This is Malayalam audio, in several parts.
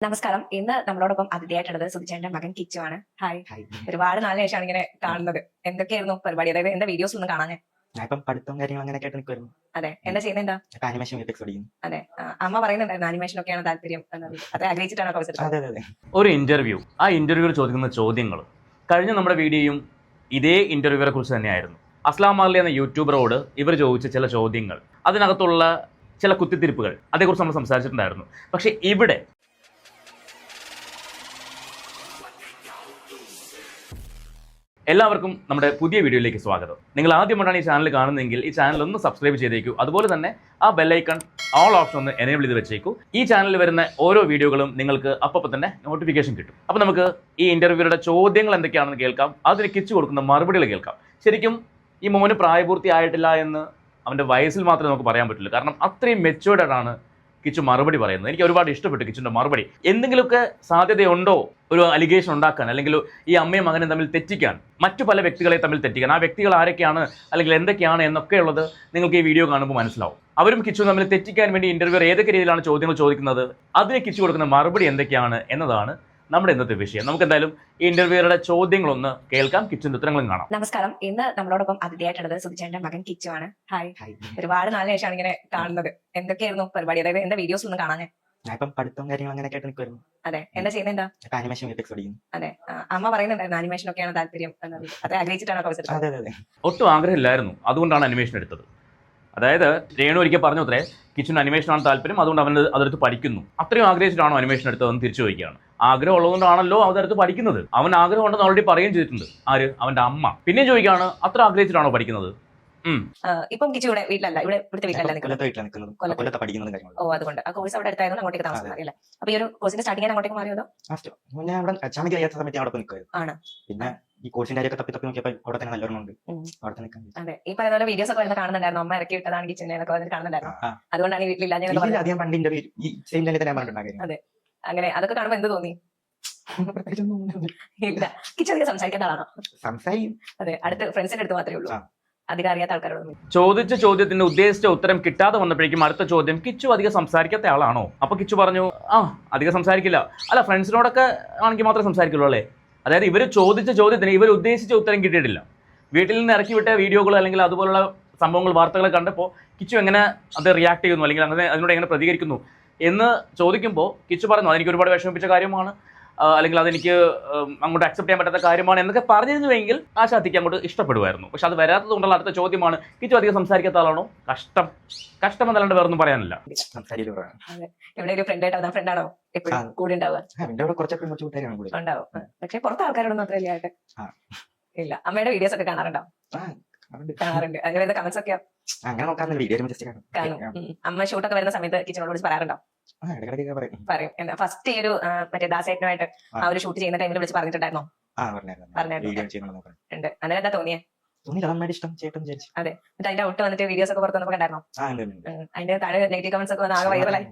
നമസ്കാരം. ഇന്ന് നമ്മളോടൊപ്പം അതിഥിയായിട്ടുള്ളത് സുധിച്ചേട്ടന്റെ മകൻ കിച്ചു ആണ്. ഹായ്. ഒരുപാട് നാളിന് ശേഷമാണ് ഇങ്ങനെ കാണുന്നത്. എന്തൊക്കെയായിരുന്നു പരിപാടി? അതായത് എന്റെ വീഡിയോസ് ഒന്നും കാണാൻ. ഞാനിപ്പം പഠിത്തവും കാര്യങ്ങളും അങ്ങനെയൊക്കെ ആയിട്ട് നിൽക്കുമായിരുന്നു. അതെ, എന്താ ചെയ്യുന്നത്? എന്താ? ആനിമേഷൻ വിഎഫ്എക്സ് പഠിക്കുന്നു. അതെ, അമ്മ പറയുന്നുണ്ടായിരുന്നു ആനിമേഷൻ ഒക്കെയാണ് താല്പര്യം എന്നത്. അത് ആഗ്രഹിച്ചിട്ടാണ് കോഴ്സ് എടുത്തത്. അതെ അതെ അതെ. ഒരു ഇന്റർവ്യൂ, ആ ഇന്റർവ്യൂവിൽ ചോദിക്കുന്ന ചോദ്യങ്ങൾ കഴിഞ്ഞ നമ്മുടെ വീഡിയോയും ഇതേ ഇന്റർവ്യൂവിനെ കുറിച്ച് തന്നെയായിരുന്നു. അസ്ലാം മാർലി എന്ന യൂട്യൂബറോട് ഇവർ ചോദിച്ച ചില ചോദ്യങ്ങൾ, അതിനകത്തുള്ള ചില കുത്തിത്തിരിപ്പുകൾ, അതേക്കുറിച്ച് നമ്മൾ സംസാരിച്ചിട്ടുണ്ടായിരുന്നു. പക്ഷേ ഇവിടെ എല്ലാവർക്കും നമ്മുടെ പുതിയ വീഡിയോയിലേക്ക് സ്വാഗതം. നിങ്ങൾ ആദ്യമായിട്ടാണ് ഈ ചാനൽ കാണുന്നതെങ്കിൽ ഈ ചാനൽ ഒന്ന് സബ്സ്ക്രൈബ് ചെയ്തേക്കൂ. അതുപോലെ തന്നെ ആ ബെല്ലൈക്കൺ ഓൾ ഓപ്ഷൻ ഒന്ന് എനേബിൾ ചെയ്ത് വെച്ചേക്കൂ. ഈ ചാനലിൽ വരുന്ന ഓരോ വീഡിയോകളും നിങ്ങൾക്ക് അപ്പോൾ തന്നെ നോട്ടിഫിക്കേഷൻ കിട്ടും. അപ്പോൾ നമുക്ക് ഈ ഇന്റർവ്യൂയുടെ ചോദ്യങ്ങൾ എന്തൊക്കെയാണെന്ന് കേൾക്കാം, അതിന് കിച്ചു കൊടുക്കുന്ന മറുപടികൾ കേൾക്കാം. ശരിക്കും ഈ മോന് പ്രായപൂർത്തിയായിട്ടില്ല എന്ന് അവൻ്റെ വയസ്സിൽ മാത്രമേ നമുക്ക് പറയാൻ പറ്റുള്ളൂ. കാരണം അത്രയും മെച്ചുവേർഡാണ് കിച്ചു മറുപടി പറയുന്നത്. എനിക്ക് ഒരുപാട് ഇഷ്ടപ്പെട്ടു കിച്ചുവിൻ്റെ മറുപടി. എന്തെങ്കിലുമൊക്കെ സാധ്യതയുണ്ടോ ഒരു അലിഗേഷൻ ഉണ്ടാക്കാൻ, അല്ലെങ്കിൽ ഈ അമ്മയും മകനും തമ്മിൽ തെറ്റിക്കാൻ, മറ്റു പല വ്യക്തികളെ തമ്മിൽ തെറ്റിക്കാൻ? ആ വ്യക്തികൾ ആരൊക്കെയാണ് അല്ലെങ്കിൽ എന്തൊക്കെയാണ് എന്നൊക്കെയുള്ളത് നിങ്ങൾക്ക് ഈ വീഡിയോ കാണുമ്പോൾ മനസ്സിലാവും. അവരും കിച്ചു തമ്മിൽ തെറ്റിക്കാൻ വേണ്ടി ഇന്റർവ്യൂ ഏതൊക്കെ രീതിയിലാണ് ചോദ്യങ്ങൾ ചോദിക്കുന്നത്, അതിന് കിച്ചു കൊടുക്കുന്ന മറുപടി എന്തൊക്കെയാണ് എന്നതാണ് നമ്മുടെ ഇന്നത്തെ വിഷയം. നമുക്ക് എന്തായാലും ഈ ഇന്റർവ്യൂയുടെ ചോദ്യങ്ങളൊന്ന് കേൾക്കാം, കിച്ചുവിന്റെ ഉത്തരങ്ങളും കാണാം. നമസ്കാരം. ഇന്ന് നമ്മളോടൊപ്പം അതിഥിയായിട്ടുള്ളത് സുധിച്ചേട്ടന്റെ മകൻ കിച്ചു ആണ്. ഹായ്. ഒരുപാട് നാളിന് ശേഷമാണ് ഇങ്ങനെ കാണുന്നത്. എന്തൊക്കെയായിരുന്നു പരിപാടി? അതായത് എന്റെ വീഡിയോസ് ഒന്നും കാണാൻ. ഞാനിപ്പം പഠിത്തവും കാര്യങ്ങളും അങ്ങനെയൊക്കെ ആയിട്ട് നിൽക്കുമായിരുന്നു. അതെ, എന്താ ചെയ്യുന്നത്? എന്താ? ആനിമേഷൻ വിഎഫ്എക്സ് പഠിക്കുന്നു. അതെ, അമ്മ പറയുന്നുണ്ടായിരുന്നു ആനിമേഷൻ ഒക്കെയാണ് താല്പര്യം എന്നത്. അത് ആഗ്രഹിച്ചിട്ടാണ് കോഴ്സ് എടുത്തത്. അതെ അതെ അതെ. ഒട്ടും ആഗ്രഹമില്ലായിരുന്നു, അതുകൊണ്ടാണ് അനിമേഷൻ എടുത്തത്. അതായത് രേണു ഒരിക്കൽ പറഞ്ഞു അത്രേ, കിച്ചൺ അനിമേഷനാണ് താല്പര്യം, അതുകൊണ്ട് അവൻ അതെടുത്ത് പഠിക്കുന്നു. അത്രയും ആഗ്രഹിച്ചിട്ടാണോ അനിമേഷൻ എടുത്തതെന്ന് തിരിച്ചു ചോദിക്കുകയാണ്. ആഗ്രഹം ഉള്ളതുകൊണ്ടാണല്ലോ അതെടുത്ത് പഠിക്കുന്നത്. അവൻ ആഗ്രഹം ഉണ്ടെന്ന് ഓൾറെഡി പറയുകയും ചെയ്തിട്ടുണ്ട്. ആര്? അവന്റെ അമ്മ. പിന്നെയും ചോദിക്കുകയാണ്, അത്ര ആഗ്രഹിച്ചിട്ടാണോ പഠിക്കുന്നത്? ഇപ്പം കിച്ചു ഇവിടെ വീട്ടിലല്ല, ഇവിടുത്തെ വീട്ടിലല്ല കൊല്ലത്തെ വീട്ടിലാണ് നിൽക്കുന്നത്. കൊല്ലത്തെ പഠിക്കുന്നതും കാര്യങ്ങളും. ഓ, അതുകൊണ്ട് ആ കോഴ്സ് അവിടെ എടുത്തായിരുന്നു, അങ്ങോട്ടേക്ക് താമസം മാറിയല്ലേ? അപ്പൊ ഈ ഒരു കോഴ്സിന്റെ സ്റ്റാർട്ടിംഗ് അങ്ങോട്ടേക്ക് മാറിയതോ? ഞാൻ അവിടെ അച്ചാമിക്ക് അറിയാത്ത സമയത്ത് ഞാൻ അവിടെ നിൽക്കുമായിരുന്നു. ആണ്. പിന്നെ ഈ കോഴ്സിന്റെ കാര്യമൊക്കെ തപ്പി നോക്കിയപ്പോൾ അവിടെ തന്നെ നല്ലോണമുണ്ട്. അവിടെ നിൽക്കാൻ. അതെ, ഈ പറയുന്ന പോലെ വീഡിയോസ് ഒക്കെ കാണുന്നുണ്ടായിരുന്നു. അമ്മ ഇറക്കി വിട്ടതാണ് കിച്ചനെ എന്നൊക്കെ വന്നിട്ട് കാണുന്നുണ്ടായിരുന്നു. അതുകൊണ്ടാണ് ഈ വീട്ടിലില്ല. അധികം പണ്ട് ഇന്റർവ്യൂ ഈ സെയിം തന്നെ ഞാൻ പറഞ്ഞിട്ടുണ്ടായിരുന്നു. അതെ, അങ്ങനെ അതൊക്കെ കാണുമ്പോൾ എന്ത് തോന്നി? ഇല്ല, കിച്ചു അധികം സംസാരിക്കേണ്ട ആളാണോ? സംസാരിക്കും. അതെ, അടുത്ത് ഫ്രണ്ട്സിന്റെ അടുത്ത് മാത്രമേ ഉള്ളൂ, അധികം അറിയാത്ത ആൾക്കാരോടൊന്നും. ചോദിച്ച ചോദ്യത്തിന് ഉദ്ദേശിച്ച ഉത്തരം കിട്ടാതെ വന്നപ്പോഴേക്കും അടുത്ത ചോദ്യം, കിച്ചു അധികം സംസാരിക്കാത്ത ആളാണോ? അപ്പൊ കിച്ചു പറഞ്ഞു, അധികം സംസാരിക്കില്ല. അല്ല, ഫ്രണ്ട്സിനോടൊക്കെ ആണെങ്കിൽ മാത്രമേ സംസാരിക്കുള്ളൂ അല്ലേ? അതായത് ഇവർ ചോദിച്ച ചോദ്യത്തിന് ഇവർ ഉദ്ദേശിച്ച ഉത്തരം കിട്ടിയിട്ടില്ല. വീട്ടിൽ നിന്ന് ഇറക്കി വിട്ട വീഡിയോകൾ അല്ലെങ്കിൽ അതുപോലുള്ള സംഭവങ്ങൾ, വാർത്തകൾ കണ്ടപ്പോൾ കിച്ചു എങ്ങനെ അത് റിയാക്ട് ചെയ്യുന്നു, അല്ലെങ്കിൽ അങ്ങനെ അതിനോട് എങ്ങനെ പ്രതികരിക്കുന്നു എന്ന് ചോദിക്കുമ്പോൾ കിച്ചു പറഞ്ഞു, അതെനിക്ക് ഒരുപാട് വിഷമിപ്പിച്ച കാര്യമാണ്, അല്ലെങ്കിൽ അതെനിക്ക് അങ്ങോട്ട് അക്സെപ്റ്റ് ചെയ്യാൻ പറ്റാത്ത കാര്യമാണ് എന്നൊക്കെ പറഞ്ഞിരുന്നുവെങ്കിൽ ആ ശാന്തിക്ക് അങ്ങോട്ട് ഇഷ്ടപ്പെടുമായിരുന്നു. പക്ഷെ അത് വരാത്തത് കൊണ്ടുള്ള അടുത്ത ചോദ്യമാണ്, കിച്ചു അധികം സംസാരിക്കാത്ത ആളാണോ? കഷ്ടം എന്നല്ലാണ്ട് വേറൊന്നും പറയാനില്ല. ഇവിടെ ഒരു ഫ്രണ്ടാണോ എപ്പോഴും കൂടെ ഉണ്ടാവുക? ഉണ്ടാവും, പക്ഷെ പുറത്തെ ആൾക്കാരോടൊന്നും അത്ര ഇല്ലായിട്ട് ഇല്ല. അമ്മയുടെ വീഡിയോസ് ഒക്കെ കാണാറുണ്ടോ? കാണാറുണ്ട്. അതിന് കമന്റ്സ് ഒക്കെ കാണും. അമ്മ ഷൂട്ടൊക്കെ വരുന്ന സമയത്ത് കിച്ചനോട് വിളിച്ച് പറയാറുണ്ടോ? പറയും. എന്താ ഫസ്റ്റ് ഈ ഒരു മറ്റേ ദാസേട്ടനുമായിട്ട് ആ ഒരു ഷൂട്ട് ചെയ്യുന്ന ടൈമിൽ വിളിച്ച് പറഞ്ഞിട്ടുണ്ടായിരുന്നോ? പറഞ്ഞിട്ടുണ്ട്. അന്നേരം എന്താ തോന്നിയേ? അതെ, എന്നിട്ട് അതിന്റെ ഔട്ട് വന്നിട്ട് വീഡിയോസ് ഒക്കെ പുറത്ത് വന്നപ്പോ കണ്ടായിരുന്നോ? അതിന്റെ താഴെ നെഗറ്റീവ് കമന്റ്സ് ഒക്കെ ആകെ വൈറലായി.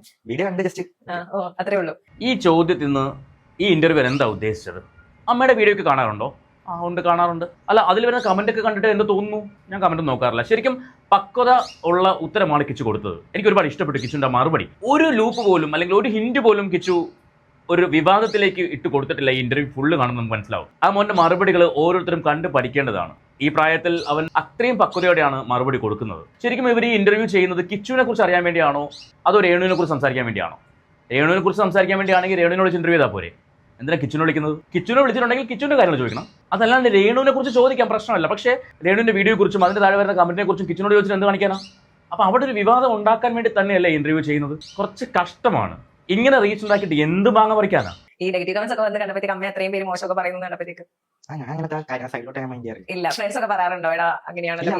ഓ, അത്രേ ഉള്ളൂ. ഈ ചോദ്യത്തിൽ നിന്ന് ഈ ഇന്റർവ്യൂ എന്താ ഉദ്ദേശിച്ചത്? അമ്മയുടെ വീഡിയോ ഒക്കെ കാണാറുണ്ടോ? ഉണ്ട്, കാണാറുണ്ട്. അല്ല, അതിൽ വരുന്ന കമന്റ് ഒക്കെ കണ്ടിട്ട് എന്ത് തോന്നുന്നു? ഞാൻ കമന്റ് നോക്കാറില്ല. ശരിക്കും പക്വത ഉള്ള ഉത്തരമാണ് കിച്ചു കൊടുത്തത്. എനിക്ക് ഒരുപാട് ഇഷ്ടപ്പെട്ടു കിച്ചുവിന്റെ മറുപടി. ഒരു ലൂപ്പ് പോലും അല്ലെങ്കിൽ ഒരു ഹിന്റ് പോലും കിച്ചു ഒരു വിവാദത്തിലേക്ക് ഇട്ട് കൊടുത്തിട്ടില്ല. ഈ ഇന്റർവ്യൂ ഫുള്ള് കാണുമ്പോൾ നമുക്ക് മനസ്സിലാവും. ആ മോന്റെ മറുപടികൾ ഓരോരുത്തരും കണ്ട് പഠിക്കേണ്ടതാണ്. ഈ പ്രായത്തിൽ അവൻ അത്രയും പക്വതയോടെയാണ് മറുപടി കൊടുക്കുന്നത്. ശരിക്കും ഇവർ ഈ ഇന്റർവ്യൂ ചെയ്യുന്നത് കിച്ചുവിനെ കുറിച്ച് അറിയാൻ വേണ്ടിയാണോ അതോ രേണുവിനെ കുറിച്ച് സംസാരിക്കാൻ വേണ്ടിയാണോ? രേണുവിനെ കുറിച്ച് സംസാരിക്കാൻ വേണ്ടിയാണെങ്കിൽ രേണുവിനോട് ഇന്റർവ്യൂ ചെയ്താൽ പോരെ? എന്തിനാ കിച്ചുവിനെ വിളിക്കുന്നത്? കിച്ചുവിനെ വിളിച്ചിട്ടുണ്ടെങ്കിൽ കിച്ചുവിന്റെ കാര്യങ്ങൾ ചോദിക്കണം. അതല്ലാണ്ട് രേണുവിനെ കുറിച്ച് ചോദിക്കാൻ പ്രശ്നമല്ല. പക്ഷേ രേണുവിന്റെ വീഡിയോയെ കുറിച്ചും അതിന്റെ താഴെ വരുന്ന കമന്റിനെ കുറിച്ചും കിച്ചുവിനോട് ചോദിച്ചിട്ട് എന്ത് കാണിക്കാനാ? അപ്പൊ അവിടെ ഒരു വിവാദം ഉണ്ടാക്കാൻ വേണ്ടി തന്നെയല്ലേ ഇന്റർവ്യൂ ചെയ്യുന്നത്? കുറച്ച് കഷ്ടമാണ്. ഇങ്ങനെ റീച്ച് ഉണ്ടാക്കിയിട്ട് എന്ത് മാങ്ങ പറിക്കാനാ? ഈ നെഗറ്റീവ് കമന്റ്സ് ഒക്കെ വന്ന് കണ്ടപ്പോഴത്തേക്ക് അമ്മ അത്രയും പേര് മോശമൊക്കെ പറയുന്നു കണ്ടപ്പോഴത്തേക്ക് ഇല്ല, ഫ്രണ്ട്സ് ഒക്കെ പറയാറുണ്ടോ എടാ അങ്ങനെയാണല്ലോ?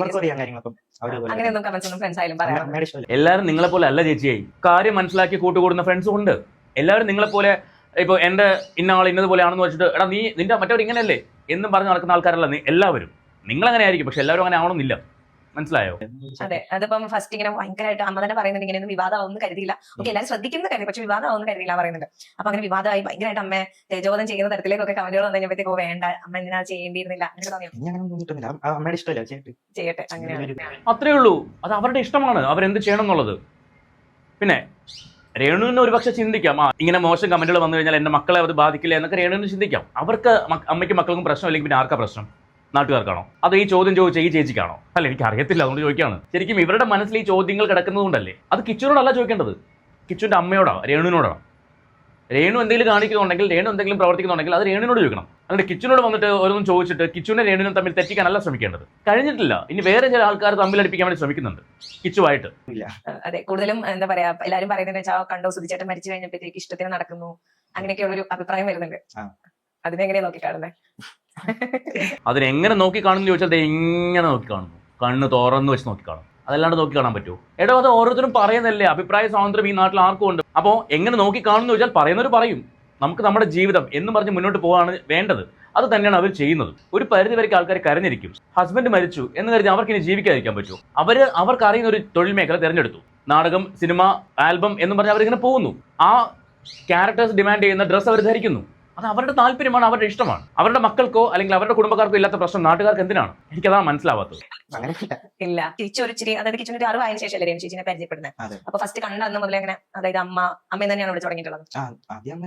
അങ്ങനെയൊന്നും കമന്റ്സ് ഒന്നും ഫ്രണ്ട്സ് ആയാലും പറയാറുണ്ട്. എല്ലാവരും നിങ്ങളെ പോലെ അല്ല ചേച്ചിയായി. കാര്യം മനസ്സിലാക്കി കൂട്ടുകൂടുന്ന ഫ്രണ്ട്സും ഉണ്ട്. എല്ലാവരും നിങ്ങളെ പോലെ ഇപ്പോൾ എൻ്റെ ഇന്ന ആൾ ഇന്നതുപോലെയാണെന്ന് വെച്ചിട്ട് എടാ നീ നിന്റെ മറ്റവർ ഇങ്ങനെയല്ലേ എന്നും പറഞ്ഞ് നടക്കുന്ന ആൾക്കാരല്ല എല്ലാവരും. നിങ്ങളങ്ങനെ ആയിരിക്കും, പക്ഷെ എല്ലാവരും അങ്ങനെ ആവണമെന്നില്ല. മനസ്സിലായോ? അതെ, അതിപ്പം ഫസ്റ്റ് ഇങ്ങനെ ഭയങ്കരമായിട്ട് അമ്മ തന്നെ പറയുന്നുണ്ട് ഇങ്ങനെ വിവാദമാവുമെന്ന് കരുതിയില്ല. ഓക്കെ, എല്ലാവരും ശ്രദ്ധിക്കുന്ന കാര്യം, പക്ഷെ വിവാദമാവുമെന്ന് കരുതിയില്ല പറയുന്നുണ്ട്. അപ്പൊ അങ്ങനെ വിവാദമായി ഭയങ്കരമായിട്ട് അമ്മയെ തേജോധം ചെയ്യുന്ന തരത്തിലേക്കൊക്കെ കമന്റുകൾ വന്നു കഴിഞ്ഞപ്പോഴത്തേക്ക് വേണ്ട, അമ്മ എന്തിനാ ചെയ്യേണ്ടിയിരുന്നില്ല അങ്ങനെ തോന്നിയോ? ചെയ്യട്ടെ, അങ്ങനെയാണ്. അത്രേ ഉള്ളൂ. അത് അവരുടെ ഇഷ്ടമാണ്, അവരെന്ത് ചെയ്യണം എന്നുള്ളത്. പിന്നെ രേണുവിന് ഒരുപക്ഷെ ചിന്തിക്കാം, ഇങ്ങനെ മോശം കമന്റുകൾ വന്നു കഴിഞ്ഞാൽ എന്റെ മക്കളെ അത് ബാധിക്കില്ല എന്നൊക്കെ രേണുവിന് ചിന്തിക്കാം. അവർക്ക് അമ്മയ്ക്കും മക്കൾക്കും പ്രശ്നമില്ലെങ്കിൽ പിന്നെ ആർക്കാ പ്രശ്നം? നാട്ടുകാർക്കാണോ? അത് ഈ ചോദ്യം ചോദിച്ച ഈ ചേച്ചിക്കാണോ? അല്ല, എനിക്ക് അറിയത്തില്ല, അതുകൊണ്ട് ചോദിക്കുകയാണ്. ശരിക്കും ഇവരുടെ മനസ്സിൽ ഈ ചോദ്യങ്ങൾ കിടക്കുന്നത് കൊണ്ടല്ലേ. അത് കിച്ചുവിനോടല്ല ചോദിക്കേണ്ടത്, കിച്ചുവിന്റെ അമ്മയോടാണ്, രേണുവിനോടാണ്. രേണു എന്തെങ്കിലും കാണിക്കുന്നുണ്ടെങ്കിൽ, രേണു എന്തെങ്കിലും പ്രവർത്തിക്കുന്നുണ്ടെങ്കിൽ അത് രേണുവിനോട് ചോദിക്കണം. എന്നിട്ട് കിച്ചുവിനോട് വന്നിട്ട് ഓരോന്നും ചോദിച്ചിട്ട് കിച്ചുവിനെ രേണുവിനും തമ്മിൽ തെറ്റിക്കാനല്ല ശ്രമിക്കേണ്ടത്. കഴിഞ്ഞിട്ടില്ല, ഇനി വേറെ ചില ആൾക്കാർ തമ്മിലടിപ്പിക്കാൻ വേണ്ടി ശ്രമിക്കുന്നുണ്ട് കിച്ചുവായിട്ട്. അതെ, കൂടുതലും എന്താ പറയാ, എല്ലാരും പറയുന്നത് വെച്ചാൽ കണ്ടോ സുധിച്ചേട്ടൻ മരിച്ചു കഴിഞ്ഞപ്പോഴത്തേക്ക് ഇഷ്ടത്തിന് നടക്കുന്നു, അങ്ങനെയൊക്കെയുള്ളൊരു അഭിപ്രായം വരുന്നുണ്ട്. അതിനെങ്ങനെയാ നോക്കി കാണുന്നത്? അതിനെങ്ങനെ നോക്കി കാണുന്നു ചോദിച്ചാൽ എങ്ങനെ നോക്കി കാണുന്നു? കണ്ണ് തുറന്നു വെച്ച് നോക്കി കാണും, അതല്ലാണ്ട് നോക്കി കാണാൻ പറ്റുമോ? എടോ, അത് ഓരോരുത്തരും പറയുന്നല്ലേ, അഭിപ്രായ സ്വാതന്ത്ര്യം ഈ നാട്ടിൽ ആർക്കും ഉണ്ട്. അപ്പോൾ എങ്ങനെ നോക്കി കാണുന്നു ചോദിച്ചാൽ പറയുന്നവർ പറയും. നമുക്ക് നമ്മുടെ ജീവിതം എന്ന് പറഞ്ഞ് മുന്നോട്ട് പോകാണ് വേണ്ടത്. അത് തന്നെയാണ് അവർ ചെയ്യുന്നത്. ഒരു പരിധി വരെ ആൾക്കാർ കരഞ്ഞിരിക്കും. ഹസ്ബൻഡ് മരിച്ചു എന്ന് കരുതി അവർക്ക് ഇനി ജീവിക്കാതിരിക്കാൻ പറ്റുമോ? അവർക്ക് അറിയുന്ന ഒരു തൊഴിൽ മേഖല തിരഞ്ഞെടുത്തു. നാടകം, സിനിമ, ആൽബം എന്ന് പറഞ്ഞ് അവരിങ്ങനെ പോകുന്നു. ആ ക്യാരക്ടേഴ്സ് ഡിമാൻഡ് ചെയ്യുന്ന ഡ്രസ്സ് അവർ ധരിക്കുന്നു. അത് അവരുടെ താല്പര്യമാണ്, അവരുടെ ഇഷ്ടമാണ്. അവരുടെ മക്കൾക്കോ അല്ലെങ്കിൽ അവരുടെ കുടുംബക്കാർക്കോ ഇല്ലാത്ത പ്രശ്നം നാട്ടുകാർക്ക് എന്തിനാണ്? എനിക്കതാണ് മനസ്സിലാവാത്തത്. ഇല്ല, കിച്ചു ഒരു ഇച്ചിരി, അതായത് കിച്ചുവിന്റെ ഒരു അറിവായതിനു ശേഷം രേണു ചേച്ചിനെ പരിചയപ്പെടുന്നത്. അപ്പൊ ഫസ്റ്റ് കണ്ട അന്ന് മുതലേ അങ്ങനെ, അതായത് അമ്മ തന്നെയാണ് വിളിച്ചു തുടങ്ങിയിട്ടുള്ളത്. ആദ്യം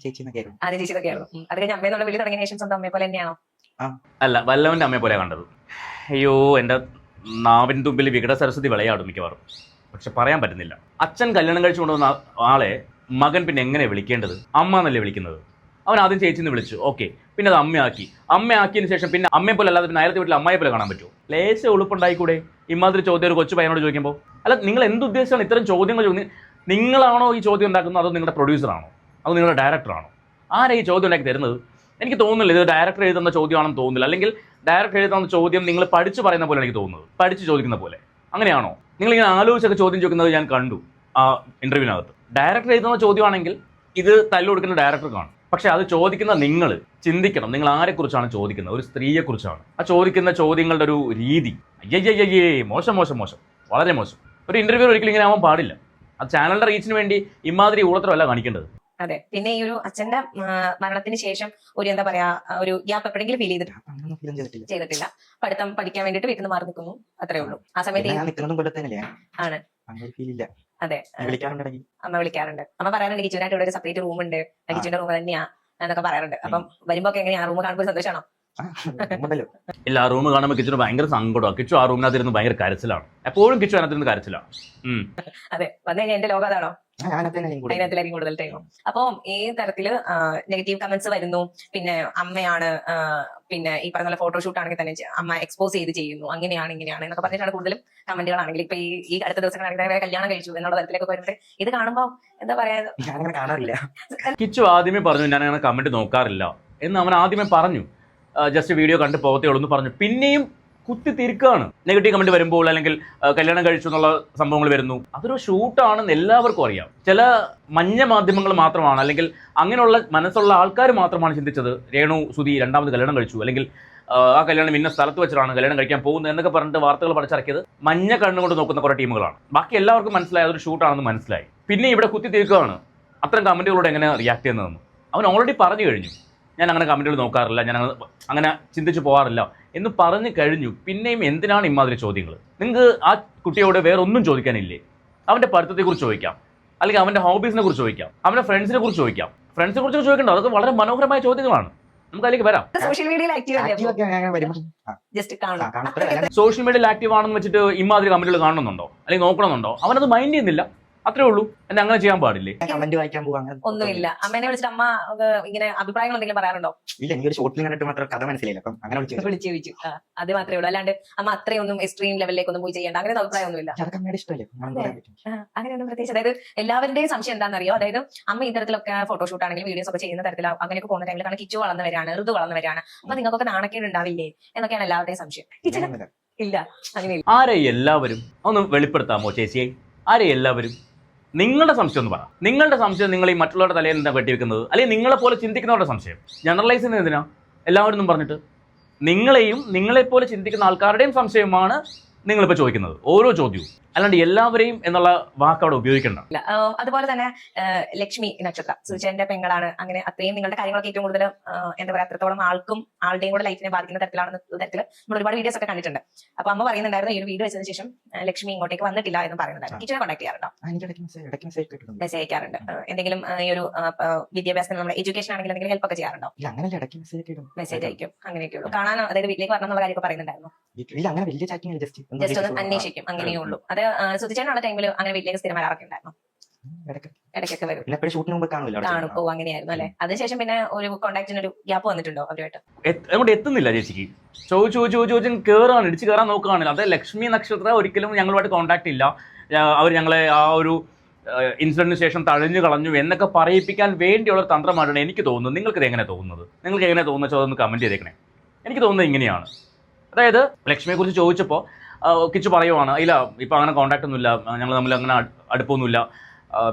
ചേച്ചിന്നൊക്കെയായിരുന്നു. അത് കഴിഞ്ഞ് അമ്മയെന്നുള്ള വിളി തുടങ്ങിയ ശേഷം സ്വന്തം അമ്മയെ പോലെ തന്നെയാണോ? അല്ല, വല്ലവന്റെ അമ്മയെ പോലെ കണ്ടത്. അയ്യോ, എന്റെ നാവിൻ തുമ്പിൽ വികട സരസ്വതി വിളയാടും മിക്കവാറും. പക്ഷെ പറയാൻ പറ്റുന്നില്ല. അച്ഛൻ കല്യാണം കഴിച്ചു കൊണ്ടുവന്ന ആളെ മകൻ പിന്നെ എങ്ങനെ വിളിക്കേണ്ടത്? അമ്മ എന്നല്ലേ വിളിക്കുന്നത്. അവൻ ആദ്യം ചേച്ചിന്ന് വിളിച്ചു, ഓക്കെ, പിന്നെ അത് അമ്മയാക്കിയതിന് ശേഷം പിന്നെ അമ്മയെ പോലെ അല്ലാതെ പിന്നെ അയലത്തെ വീട്ടിൽ അമ്മയെ പോലെ കാണാൻ പറ്റുമോ? ലേശ ഉളുപ്പുണ്ടായിക്കൂടെ ഇമാതിരി ചോദ്യം ഒരു കൊച്ചു പയ്യനോട് ചോദിക്കുമ്പോൾ? അല്ല, നിങ്ങൾ എന്തുദ്ദേശിച്ചാണ് ഇത്തരം ചോദ്യങ്ങൾ ചോദിക്കുന്നത്? നിങ്ങളാണോ ഈ ചോദ്യം ഉണ്ടാക്കുന്നത്, അതോ നിങ്ങളുടെ പ്രൊഡ്യൂസറാണോ, അതോ നിങ്ങളുടെ ഡയറക്ടറാണോ? ആരാ ഈ ചോദ്യം ഉണ്ടാക്കി തരുന്നത്? എനിക്ക് തോന്നുന്നില്ല ഇത് ഡയറക്ടർ എഴുതുന്ന ചോദ്യമാണെന്ന് തോന്നുന്നില്ല. അല്ലെങ്കിൽ ഡയറക്ടർ എഴുതുന്ന ചോദ്യം നിങ്ങൾ പഠിച്ചു പറയുന്ന പോലെ എനിക്ക് തോന്നുന്നത്, പഠിച്ച് ചോദിക്കുന്ന പോലെ. അങ്ങനെയാണോ? നിങ്ങളിങ്ങനെ ആലോചിച്ചൊക്കെ ചോദ്യം ചോദിക്കുന്നത് ഞാൻ കണ്ടു ആ ഇന്റർവ്യൂവിനകത്ത്. ഡയറക്ടർ എഴുതുന്ന ചോദ്യമാണെങ്കിൽ ഇത് തല്ലു കൊടുക്കുന്ന ഡയറക്ടർക്കാണ്. പക്ഷെ അത് ചോദിക്കുന്ന നിങ്ങൾ ചിന്തിക്കണം, നിങ്ങൾ ആരെക്കുറിച്ചാണ് ചോദിക്കുന്നത്? ഒരു സ്ത്രീയെക്കുറിച്ചാണ്. ആ ചോദിക്കുന്ന ചോദ്യങ്ങളുടെ ഒരു രീതി അയ്യയ്യേ, മോശം, വളരെ മോശം. ഒരു ഇന്റർവ്യൂ ഒരിക്കലും ഇങ്ങനെ ആവാൻ പാടില്ല. ആ ചാനലിന്റെ റീച്ചിന് വേണ്ടി ഇമാതിരി ഊളത്തരമല്ല കാണിക്കേണ്ടത്. അതെ, പിന്നെ ഈ ഒരു അച്ഛന്റെ മരണത്തിന് ശേഷം ഒരു എന്താ പറയാ, ഒരു ഗ്യാപ്പ് എപ്പോഴെങ്കിലും ഫീൽ ചെയ്തിട്ടില്ല. പഠിക്കാൻ വേണ്ടിട്ട് വീട്ടിൽ നിന്ന് മാറി നിൽക്കുന്നു, അത്രേ ഉള്ളൂ. ആ സമയത്ത് ആണ്. അതെ, അമ്മ വിളിക്കാറുണ്ട്. അമ്മ പറയാറുണ്ട് കിച്ചുവിനായിട്ട് ഇവിടെ ഒരു സെപ്പറേറ്റ് റൂം ഉണ്ട്, കിച്ചുവിന്റെ റൂം തന്നെയാ എന്നൊക്കെ പറയാറുണ്ട്. അപ്പം വരുമ്പോ ഒക്കെ എങ്ങനെയാ, റൂം കാണുമ്പോൾ സന്തോഷമാണോ? ഇല്ല, ആ റൂം കാണുമ്പോൾ കിച്ചുന് ഭയങ്കര സങ്കടമാണ്. കിച്ചു ആ റൂമിനകത്തിരുന്ന് ഭയങ്കര കരച്ചിലാണ്. എപ്പോഴും കിച്ചു അതിനകത്തിരുന്ന് കരച്ചിലാണ്. അതെ, വന്നു കഴിഞ്ഞാൽ എന്റെ ലോകം അതാണോ? അതിനകത്തിലായിരിക്കും കൂടുതൽ ടൈം. അപ്പൊ ഈ തരത്തില് നെഗറ്റീവ് കമന്റ്സ് വരുന്നു. പിന്നെ അമ്മയാണ്, പിന്നെ ഈ പറഞ്ഞ ഫോട്ടോഷൂട്ട് ആണെങ്കിൽ തന്നെ അമ്മ എക്സ്പോസ് ചെയ്ത് ചെയ്യുന്നു, അങ്ങനെയാണ് ഇങ്ങനെയാണ് എന്നൊക്കെ പറഞ്ഞിട്ടാണ് കൂടുതലും കമന്റുകളാണെങ്കിൽ. ഇപ്പൊ ഈ അടുത്ത ദിവസങ്ങളാണെങ്കിൽ കല്യാണം കഴിച്ചു എന്നുള്ള തരത്തിലേക്ക് വരുന്നത്. ഇത് കാണുമ്പോ എന്താ പറയാ, കിച്ചു ആദ്യമേ പറഞ്ഞു ഞാൻ അങ്ങനെ കമന്റ് നോക്കാറില്ല എന്ന്. അവൻ ആദ്യമേ പറഞ്ഞു, ജസ്റ്റ് വീഡിയോ കണ്ട് പോകത്തേ ഉള്ളൂ എന്ന് പറഞ്ഞു. പിന്നെയും കുത്തി തിരിക്കുകയാണ്. നെഗറ്റീവ് കമന്റ് വരുമ്പോൾ അല്ലെങ്കിൽ കല്യാണം കഴിച്ചു എന്നുള്ള സംഭവങ്ങൾ വരുന്നു. അതൊരു ഷൂട്ടാണെന്ന് എല്ലാവർക്കും അറിയാം. ചില മഞ്ഞ മാധ്യമങ്ങൾ മാത്രമാണ്, അല്ലെങ്കിൽ അങ്ങനെയുള്ള മനസ്സുള്ള ആൾക്കാർ മാത്രമാണ് ചിന്തിച്ചത് രേണു സുധി രണ്ടാമത് കല്യാണം കഴിച്ചു, അല്ലെങ്കിൽ ആ കല്യാണം ഇന്ന സ്ഥലത്ത് വെച്ചിട്ടാണ് കല്യാണം കഴിക്കാൻ പോകുന്നത് എന്നൊക്കെ പറഞ്ഞിട്ട് വാർത്തകൾ പഠിച്ചിറക്കിയത് മഞ്ഞ കണ്ണുകൊണ്ട് നോക്കുന്ന കുറെ ടീമുകളാണ്. ബാക്കി എല്ലാവർക്കും മനസ്സിലായി അതൊരു ഷൂട്ടാണെന്ന് മനസ്സിലായി. പിന്നെ ഇവിടെ കുത്തി തിരിക്കുകയാണ് അത്തരം കമന്റുകളോട് എങ്ങനെ റിയാക്ട് ചെയ്യുന്നതെന്ന്. അവൻ ഓൾറെഡി പറഞ്ഞു കഴിഞ്ഞു, ഞാൻ അങ്ങനെ കമന്റുകൾ നോക്കാറില്ല, ഞാൻ അങ്ങനെ ചിന്തിച്ചു പോകാറില്ല എന്ന് പറഞ്ഞു കഴിഞ്ഞു. പിന്നെയും എന്തിനാണ് ഇമാതിരി ചോദ്യങ്ങൾ? നിങ്ങൾക്ക് ആ കുട്ടിയോട് വേറെ ഒന്നും ചോദിക്കാനില്ലേ? അവന്റെ പഠിത്തത്തെക്കുറിച്ച് ചോദിക്കാം, അല്ലെങ്കിൽ അവന്റെ ഹോബീസിനെ കുറിച്ച് ചോദിക്കാം, അവന്റെ ഫ്രണ്ട്സിനെ കുറിച്ച് ചോദിക്കാം. ഫ്രണ്ട്സിനെ കുറിച്ച് ചോദിക്കേണ്ട, അതൊക്കെ വളരെ മനോഹരമായ ചോദ്യങ്ങളാണ്. നമുക്ക് അതിലേക്ക് വരാം. സോഷ്യൽ മീഡിയയിൽ സോഷ്യൽ മീഡിയയിൽ ആക്റ്റീവ് ആണെന്ന് വെച്ചിട്ട് ഇമാതിരി കമന്റുകൾ കാണണമെന്നുണ്ടോ അല്ലെങ്കിൽ നോക്കണമെന്നുണ്ടോ? അവനത് മൈൻഡ് ചെയ്യുന്നില്ല, അത്രേ ഉള്ളൂ. എന്നെ അങ്ങനെ ചെയ്യാൻ പാടില്ലേ? കമന്റ് വായിക്കാൻ പോകാൻ ഒന്നുമില്ല. അമ്മേനെ വിളിച്ചിട്ട് അമ്മ ഇങ്ങനെ അഭിപ്രായങ്ങൾ എന്തെങ്കിലും പറയാറുണ്ടോ? ഇല്ല, എനിക്കൊരു ഷോർട്ട് ഫിലിം കണ്ടിട്ട് മാത്രം കഥ മനസ്സിലായില്ല, അപ്പം അങ്ങനെ വിളിച്ചു ചോദിച്ചു. അത് മാത്രമേ ഉള്ളൂ, അല്ലാണ്ട് അമ്മ അത്രയൊന്നും എക്സ്ട്രീം ലെവലിലേക്ക് ഒന്നും പോയി ചെയ്യേണ്ട അങ്ങനെ അഭിപ്രായമൊന്നുമില്ല. അങ്ങനെയൊന്നും പ്രത്യേകിച്ച്. അതായത് എല്ലാവരുടെയും സംശയം എന്താണെന്നറിയോ, അതായത് അമ്മ ഇത്തരത്തിലൊക്കെ ഫോട്ടോഷൂട്ട് ആണെങ്കിലും വീഡിയോസ് ഒക്കെ ചെയ്യുന്ന തരത്തിൽ അങ്ങനെയൊക്കെ പോകുന്ന ടൈമിൽ കാരണം കിച്ചു വളർന്നവരാണ്, ഋതു വളർന്നവരാണ്, അപ്പൊ നിങ്ങൾക്കൊക്കെ നാണക്കേട് ഉണ്ടാവില്ലേ എന്നൊക്കെയാണ് എല്ലാവരുടെയും സംശയം. ഇല്ല, അങ്ങനെയില്ല. ആരെ എല്ലാവരും ഒന്ന് വെളിപ്പെടുത്താമോ ചേച്ചിയെ? ആരെ എല്ലാവരും? നിങ്ങളുടെ സംശയം ഒന്ന് പറ. നിങ്ങളുടെ സംശയം നിങ്ങൾ ഈ മറ്റുള്ളവരുടെ തലയിൽ എന്താ വെട്ടിവെക്കുന്നത്? അല്ലെങ്കിൽ നിങ്ങളെ പോലെ ചിന്തിക്കുന്നവരുടെ സംശയം ജനറലൈസ് ചെയ്യുന്നത് എന്തിനാ? എല്ലാവരും പറഞ്ഞിട്ട് നിങ്ങളെയും നിങ്ങളെപ്പോലെ ചിന്തിക്കുന്ന ആൾക്കാരുടെയും സംശയമാണ് നിങ്ങളിപ്പോൾ ചോദിക്കുന്നത് ഓരോ ചോദ്യവും, അല്ലാണ്ട് എല്ലാവരെയും എന്നുള്ള വാക്ക് അവിടെ ഉപയോഗിക്കണ്ട. അതുപോലെ തന്നെ ലക്ഷ്മി നക്ഷത്രം സുചേന്റെ പെങ്ങളാണ്, അങ്ങനെ അത്രയും നിങ്ങളുടെ കാര്യങ്ങളൊക്കെ ഏറ്റവും കൂടുതൽ എന്താ പറയാ അത്രത്തോളം ആളുടെയും കൂടെ ലൈഫിനെ ബാധിക്കുന്ന തരത്തിലാണെന്ന തരത്തിൽ നമ്മൾ ഒരുപാട് വീഡിയോസ് ഒക്കെ കണ്ടിട്ടുണ്ട്. അപ്പൊ അമ്മ പറയുന്നുണ്ടായിരുന്നു ഈ ഒരു വീഡിയോ വെച്ചതിന് ശേഷം ലക്ഷ്മി ഇങ്ങോട്ടേക്ക് വന്നിട്ടില്ല എന്ന് പറയുന്നുണ്ടായിരുന്നു. കിച്ചനെ കോൺടാക്ട് ചെയ്യാറുണ്ടോ? മെസ്സേജ് അയക്കാറുണ്ട്. എന്തെങ്കിലും ഈ ഒരു വിദ്യാഭ്യാസത്തിന് നമ്മുടെ എഡ്യൂക്കേഷൻ ആണെങ്കിൽ എന്തെങ്കിലും ഹെൽപ്പ് ഒക്കെ ചെയ്യാറുണ്ടോ? മെസ്സേജ് അയക്കും, അങ്ങനെയൊക്കെ ഉള്ളൂ. കാണാനോ അതായത് വീട്ടിലേക്ക് വരണം എന്നുള്ള കാര്യമൊക്കെ പറയുന്നുണ്ടായിരുന്നു. ജസ്റ്റ് ഒന്ന് അന്വേഷിക്കും, അങ്ങനെയേ ഉള്ളൂ. അത് സുധിച്ചേനുള്ള ടൈമിൽ അങ്ങനെ വീട്ടിലേക്ക് സ്ഥിരം വരാറൊക്കെ ഉണ്ടായിരുന്നു? ഇടയ്ക്കൊക്കെ വരും, കാണും. ഓ അങ്ങനെയായിരുന്നു അല്ലെ. അതിനുശേഷം പിന്നെ ഒരു കോൺടാക്റ്റിന് ഒരു ഗ്യാപ്പ് വന്നിട്ടുണ്ടോ അവരുമായിട്ട്? അങ്ങോട്ട് എത്തുന്നില്ല ചേച്ചിക്ക്. ചോദിച്ചു കയറാണ്, ഇടിച്ച് കയറാൻ നോക്കുകയാണെങ്കിൽ അത് ലക്ഷ്മി നക്ഷത്രം ഒരിക്കലും ഞങ്ങളുമായിട്ട് കോൺടാക്ട് ഇല്ല. അവർ ഞങ്ങളെ ആ ഒരു ഇൻസിഡന്റിന് ശേഷം തഴഞ്ഞു കളഞ്ഞു എന്നൊക്കെ പറയിപ്പിക്കാൻ വേണ്ടിയുള്ള ഒരു തന്ത്രമായിട്ടാണ് എനിക്ക് തോന്നുന്നത്. നിങ്ങൾക്ക് ഇത് എങ്ങനെ തോന്നുന്നത്? നിങ്ങൾക്ക് എങ്ങനെ തോന്നുന്നത് അതൊന്ന് കമന്റ് ചെയ്തേക്കണേ. എനിക്ക് തോന്നുന്നത് ഇങ്ങനെയാണ്. അതായത് ലക്ഷ്മിയെ കുറിച്ച് ചോദിച്ചപ്പോൾ കിച്ചു പറയുവാണ്, ഇല്ല ഇപ്പം അങ്ങനെ കോൺടാക്ട് ഒന്നുമില്ല, ഞങ്ങൾ തമ്മിൽ അങ്ങനെ അടുപ്പമൊന്നുമില്ല,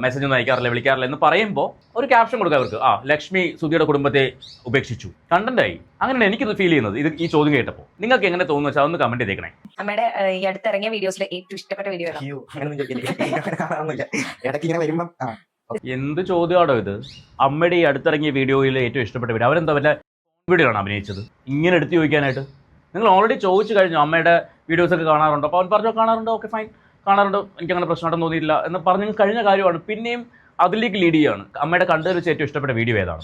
മെസ്സേജ് ഒന്നും അയക്കാറില്ല, വിളിക്കാറില്ല എന്ന് പറയുമ്പോൾ ഒരു ക്യാപ്ഷൻ കൊടുക്കുക അവർക്ക്. ലക്ഷ്മി സുധിയുടെ കുടുംബത്തെ ഉപേക്ഷിച്ചു, കണ്ടന്റായി. അങ്ങനെയാണ് എനിക്കിത് ഫീൽ ചെയ്യുന്നത് ഇത് ഈ ചോദ്യം കേട്ടപ്പോൾ. നിങ്ങൾക്ക് എങ്ങനെ തോന്നുന്നു വെച്ചാൽ അതൊന്ന് കമന്റ് ചെയ്തേക്കണേ. അമ്മയുടെ ഈ അടുത്തിറങ്ങിയ വീഡിയോസിൽ ഏറ്റവും ഇഷ്ടപ്പെട്ട വീഡിയോ എന്ത് ചോദ്യമാണോ ഇത്? അമ്മയുടെ ഈ അടുത്തിറങ്ങിയ വീഡിയോയിൽ ഏറ്റവും ഇഷ്ടപ്പെട്ട വീഡിയോ അവരെന്താ വല്ല വീഡിയോ ആണ് അഭിനയിച്ചത് ഇങ്ങനെ എടുത്ത് ചോദിക്കാനായിട്ട്? നിങ്ങൾ ഓൾറെഡി ചോദിച്ചു കഴിഞ്ഞു അമ്മയുടെ വീഡിയോസ് ഒക്കെ കാണാറുണ്ടോ? അപ്പോൾ അവൻ പറഞ്ഞു കാണാറുണ്ടോ, ഓക്കെ ഫൈൻ കാണാറുണ്ട്, എനിക്കങ്ങനെ പ്രശ്നമായിട്ടൊന്നും തോന്നിയില്ല എന്ന് പറഞ്ഞു കഴിഞ്ഞ കാര്യമാണ്. പിന്നെയും അതിലേക്ക് ലീഡ് ചെയ്യാണ്. അമ്മയുടെ കണ്ടതിൽ വെച്ച് ഏറ്റവും ഇഷ്ടപ്പെട്ട വീഡിയോ ഏതാണ്?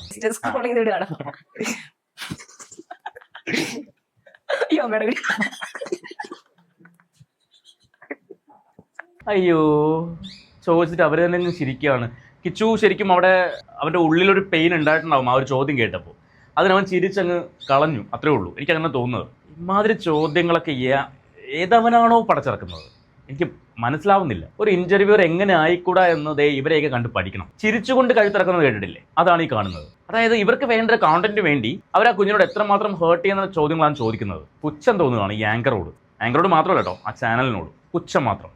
അയ്യോ ചോദിച്ചിട്ട് അവർ തന്നെ ചിരിക്കുകയാണ്. കിച്ചു ശരിക്കും അവിടെ അവൻ്റെ ഉള്ളിലൊരു പെയിൻ ഉണ്ടായിട്ടുണ്ടാവും ആ ഒരു ചോദ്യം കേട്ടപ്പോൾ. അതിനവൻ ചിരിച്ചങ്ങ് കളഞ്ഞു, അത്രേ ഉള്ളൂ. എനിക്കങ്ങനെ തോന്നുന്നത്. ഇമാതിരി ചോദ്യങ്ങളൊക്കെ ഏതവനാണോ പടച്ചിറക്കുന്നത് എനിക്ക് മനസ്സിലാവുന്നില്ല. ഒരു ഇന്റർവ്യൂവർ എങ്ങനെ ആയിക്കൂടാ എന്നതേ ഇവരെയൊക്കെ കണ്ട് പഠിക്കണം. ചിരിച്ചുകൊണ്ട് കഴുത്തിറക്കുന്നത് കേട്ടിട്ടില്ലേ? അതാണ് ഈ കാണുന്നത്. അതായത് ഇവർക്ക് വേണ്ട കോണ്ടന്റിന് വേണ്ടി അവർ ആ കുഞ്ഞിനോട് എത്രമാത്രം ഹേർട്ട് ചെയ്യുന്ന ചോദ്യങ്ങളാണ് ചോദിക്കുന്നത്. പുച്ഛം തോന്നുകയാണ് ഈ ആങ്കറോട് മാത്രമല്ല കേട്ടോ, ആ ചാനലിനോട് പുച്ഛം മാത്രം.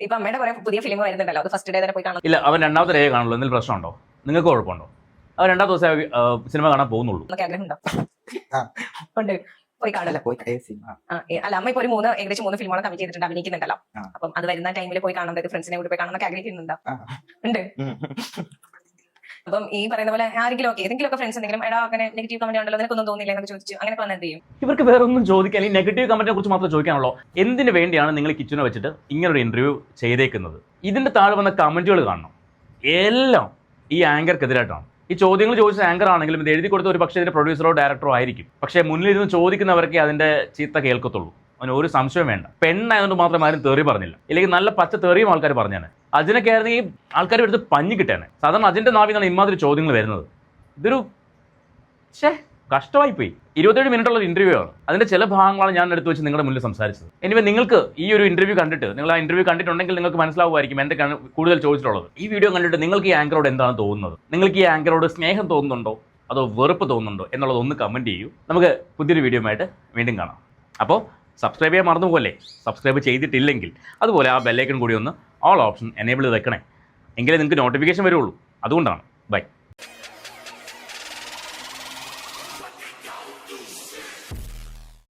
ഇപ്പൊ അമ്മയുടെ കുറെ പുതിയ ഫിലിം വരുന്നുണ്ടല്ലോ, അത് ഫസ്റ്റ് ഡേ തന്നെ പോയി കാണാം. ഇല്ല, അവൻ രണ്ടാമത്തെ ഡേ കാണുള്ളൂ. എന്തെങ്കിലും പ്രശ്നമുണ്ടോ? നിങ്ങൾക്ക് കുഴപ്പമുണ്ടോ? അവൻ രണ്ടാം ദിവസം സിനിമ കാണാൻ പോകുന്നുള്ളൂ. ആഗ്രഹമുണ്ടോ? പോയി കാണല്ലോ. അല്ല അമ്മ ഇപ്പൊ ഏകദേശം 3 ഫിലിമുകൾ കമ്മിറ്റ് ചെയ്തിട്ടുണ്ട്, അഭിനയിക്കുന്നുണ്ടല്ലോ. അപ്പം അത് വരുന്ന ടൈമിൽ പോയി കാണാൻ, ഫ്രണ്ട്സിനെ കൂടി പോയി കാണാനൊക്കെ ആഗ്രഹിക്കുന്നുണ്ടോ? ഉണ്ട്. അപ്പം ഈ പറയുന്ന പോലെ ആരെങ്കിലും ഏതെങ്കിലും ഒക്കെ ഫ്രണ്ട്സ് എന്തെങ്കിലും എടാ അങ്ങനെ നെഗറ്റീവ് കമന്റ് ഉണ്ടല്ലോ നിനക്കൊന്നും തോന്നിയില്ല എന്നൊക്കെ ചോദിച്ചു അങ്ങനെ വന്നാൽ എന്ത് ചെയ്യും? ഇവർക്ക് വേറെ ഒന്നും ചോദിക്കാൻ, ഈ നെഗറ്റീവ് കമന്റിനെ കുറിച്ച് മാത്രം ചോദിക്കാനുള്ളൂ. എന്തിനു വേണ്ടിയാണ് നിങ്ങൾ കിച്ചനെ വെച്ചിട്ട് ഇങ്ങനൊരു ഇന്റർവ്യൂ ചെയ്തേക്കുന്നത്? ഇതിന്റെ താഴെ വന്ന കമന്റുകൾ കാണണം, എല്ലാം ഈ ആങ്കർക്കെതിരായിട്ടാണ്. ഈ ചോദ്യങ്ങൾ ചോദിച്ച ആങ്കർ ആണെങ്കിലും ഇത് എഴുതി കൊടുത്ത ഒരു പക്ഷേ ഇതിന്റെ പ്രൊഡ്യൂസറോ ഡയറക്ടറോ ആയിരിക്കും. പക്ഷേ മുന്നിലിരുന്ന് ചോദിക്കുന്നവർക്കേ അതിന്റെ ചീത്ത കേൾക്കത്തുള്ളൂ. അവന് ഒരു സംശയം വേണ്ട. പെണ്ണായതുകൊണ്ട് മാത്രം ആരും തെറി പറഞ്ഞില്ല, ഇല്ലെങ്കിൽ നല്ല പച്ച തെറിയും ആൾക്കാർ പറഞ്ഞാണ്. അതിനൊക്കെ ആയിരുന്നെങ്കിൽ ആൾക്കാർ എടുത്ത് പഞ്ഞി കിട്ടാനെ. സാധാരണ അതിന്റെ നാവിന്നാണ് ഇമാതിരി ചോദ്യങ്ങൾ വരുന്നത്. ഇതൊരു കഷ്ടമായിപ്പോയി. 27 മിനിറ്റുള്ള ഒരു ഇന്റർവ്യൂ ആണ്. അതിന്റെ ചില ഭാഗങ്ങളാണ് ഞാൻ എടുത്തു വെച്ച് നിങ്ങളുടെ മുന്നിൽ സംസാരിച്ചത്. എനിവേ നിങ്ങൾക്ക് ഈ ഒരു ഇന്റർവ്യൂ കണ്ടിട്ട്, നിങ്ങൾ ആ ഇന്റർവ്യൂ കണ്ടിട്ടുണ്ടെങ്കിൽ നിങ്ങൾക്ക് മനസ്സിലാവുമായിരിക്കും എന്തൊക്കെയാണ് കൂടുതൽ ചോദിച്ചിട്ടുള്ളത്. ഈ വീഡിയോ കണ്ടിട്ട് നിങ്ങൾക്ക് ഈ ആങ്കറോട് എന്താണ് തോന്നുന്നത്? നിങ്ങൾക്ക് ഈ ആങ്കറോട് സ്നേഹം തോന്നുന്നുണ്ടോ അതോ വെറുപ്പ് തോന്നുന്നുണ്ടോ എന്നുള്ളത് ഒന്ന് കമന്റ് ചെയ്യൂ. നമുക്ക് പുതിയൊരു വീഡിയോ ആയിട്ട് വീണ്ടും കാണാം. അപ്പോൾ സബ്സ്ക്രൈബ് ചെയ്യാൻ മറന്നുപോലെ, സബ്സ്ക്രൈബ് ചെയ്തിട്ടില്ലെങ്കിൽ അതുപോലെ ആ ബെല്ലൈക്കൺ കൂടി ഒന്ന് ഓൾ ഓപ്ഷൻ എനേബിൾ ചെയ്ത് വെക്കണേ. എങ്കിലേ നിങ്ങൾക്ക് നോട്ടിഫിക്കേഷൻ വരുള്ളൂ. അതുകൊണ്ടാണ്.